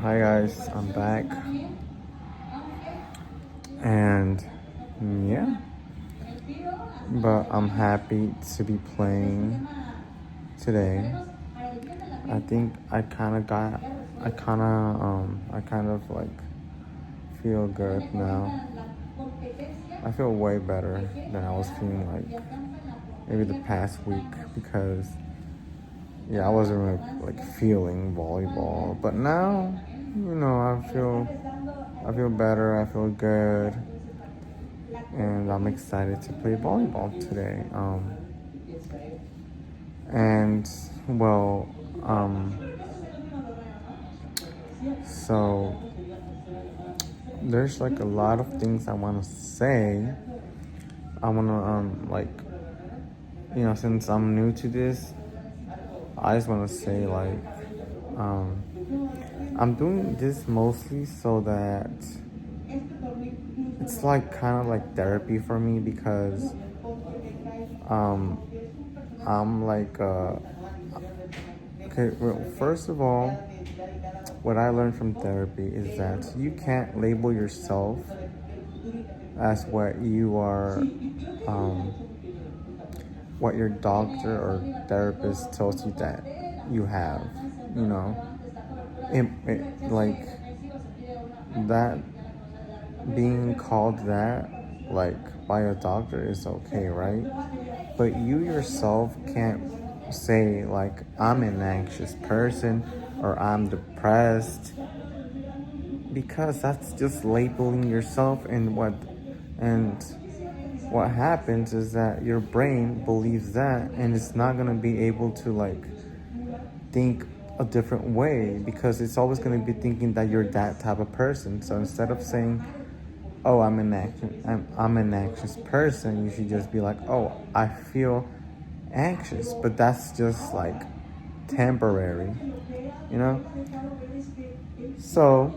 Hi guys, I'm back. And yeah, but I'm happy to be playing today. I think I kind of like feel good now. I feel way better than I was feeling like maybe the past week because yeah, I wasn't really like feeling volleyball. But now, I feel better, I feel good, and I'm excited to play volleyball today. And well, so there's like a lot of things I want to say. I want to since I'm new to this, I just want to say um, I'm doing this mostly so that it's like kind of like therapy for me because um, I'm like okay. Well, first of all, what I learned from therapy is that you can't label yourself as what you are, um, what your doctor or therapist tells you that you have. You know, like that being called that like by a doctor is okay, right? But you yourself can't say like I'm an anxious person or I'm depressed because that's just labeling yourself. And what happens is that your brain believes that and it's not going to be able to like think a different way because it's always going to be thinking that you're that type of person. So instead of saying, oh, I'm an anxious person, you should just be like, oh, I feel anxious. But that's just like temporary, you know? So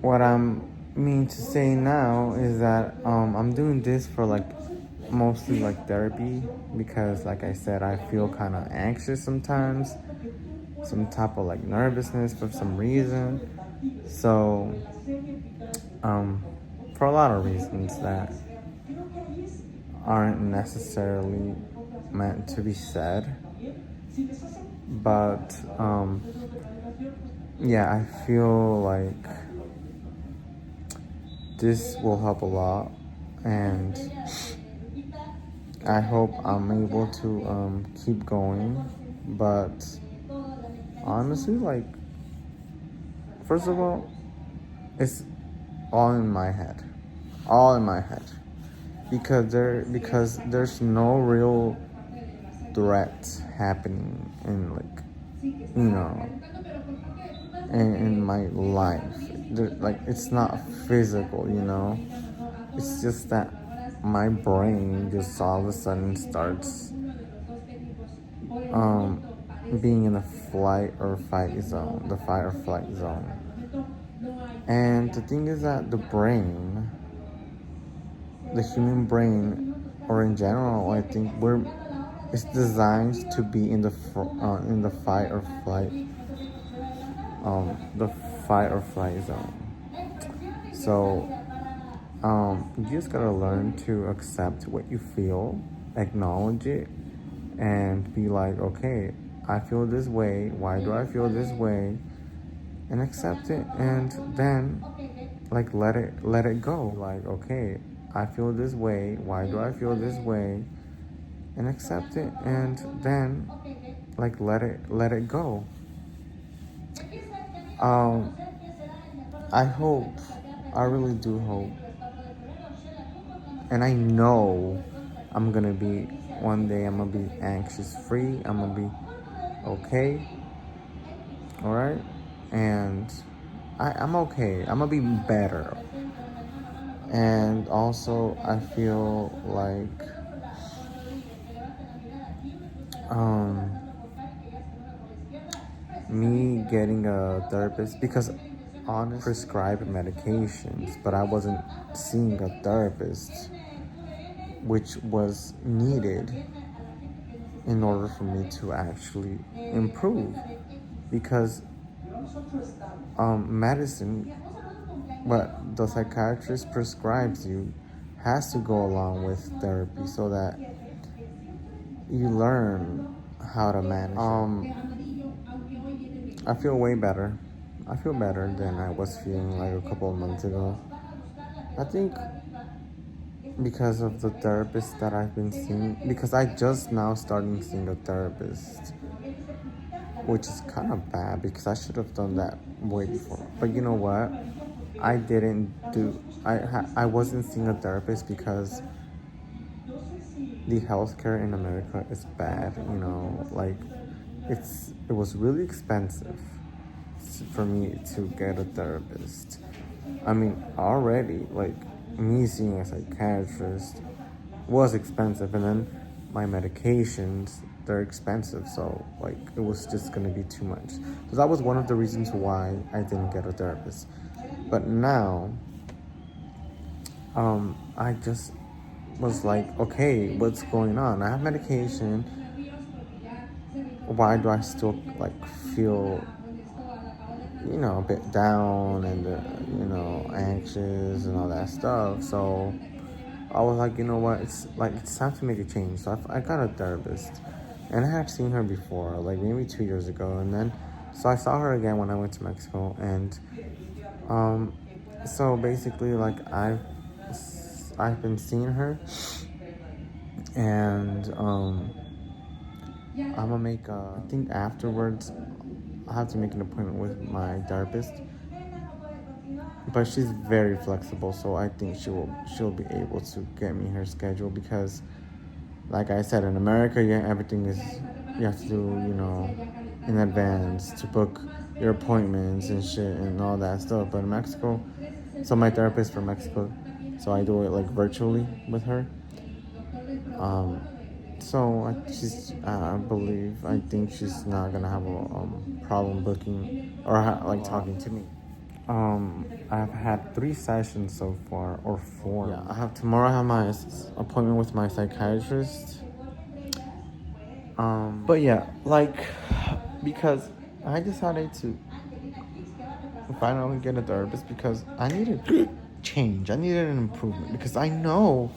what I'm mean to say now is that I'm doing this for like mostly like therapy because like I said, I feel kind of anxious sometimes, some type of like nervousness for some reason. So for a lot of reasons that aren't necessarily meant to be said, but yeah, I feel like this will help a lot, and I hope I'm able to keep going. But honestly, like, first of all, it's all in my head, all in my head, because there's no real threat happening in like in my life. Like it's not physical, It's just that my brain just all of a sudden starts um being in the the fight or flight zone. And the thing is that the human brain, or in general, I think it's designed to be in the fight or flight zone. So you just gotta learn to accept what you feel, acknowledge it, and be like, okay, I feel this way. Why do I feel this way? And accept it, and then like let it go. Like, okay, I feel this way. Why do I feel this way? And accept it, and then like let it go. Um, I hope, I really do hope, and I know I'm gonna be one day. I'm gonna be anxious free. I'm gonna be okay. All right, and I'm okay. I'm gonna be better. And also, I feel like um, me getting a therapist because honestly, prescribed medications, but I wasn't seeing a therapist, which was needed in order for me to actually improve. because medicine, what the psychiatrist prescribes you, has to go along with therapy so that you learn how to manage. I feel way better. I feel better than I was feeling like a couple of months ago. I think because of the therapist that I've been seeing, because I just now starting seeing a therapist, which is kind of bad because I should have done that way before. But you know what? I didn't do. I wasn't seeing a therapist because the healthcare in America is bad. You know, like it was really expensive for me to get a therapist. I mean, already like me seeing a psychiatrist was expensive, and then my medications, they're expensive, so like it was just gonna be too much. So that was one of the reasons why I didn't get a therapist. But now I just was like, okay, what's going on? I have medication. Why do I still like feel, a bit down and anxious and all that stuff? So I was like, you know what? It's time to make a change. So I got a therapist, and I had seen her before, like maybe 2 years ago, and then so I saw her again when I went to Mexico, and so basically like I've been seeing her, and I'm gonna make I think afterwards I have to make an appointment with my therapist, but she's very flexible, so I think she'll be able to get me her schedule because, like I said, in America, everything is you have to do in advance to book your appointments and shit and all that stuff. But in Mexico, so my therapist from Mexico, so I do it like virtually with her. So I think she's not gonna have a problem booking or like talking to me. I've had 3 sessions so far, or 4. Yeah, tomorrow. I have my appointment with my psychiatrist. But yeah, like because I decided to finally get a therapist because I needed change. I needed an improvement because I know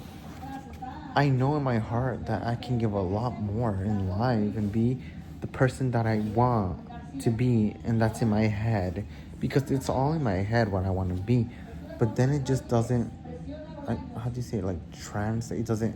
in my heart that I can give a lot more in life and be the person that I want to be, and that's in my head, because it's all in my head what I want to be, but then it just doesn't, like, how do you say it, like translate, it doesn't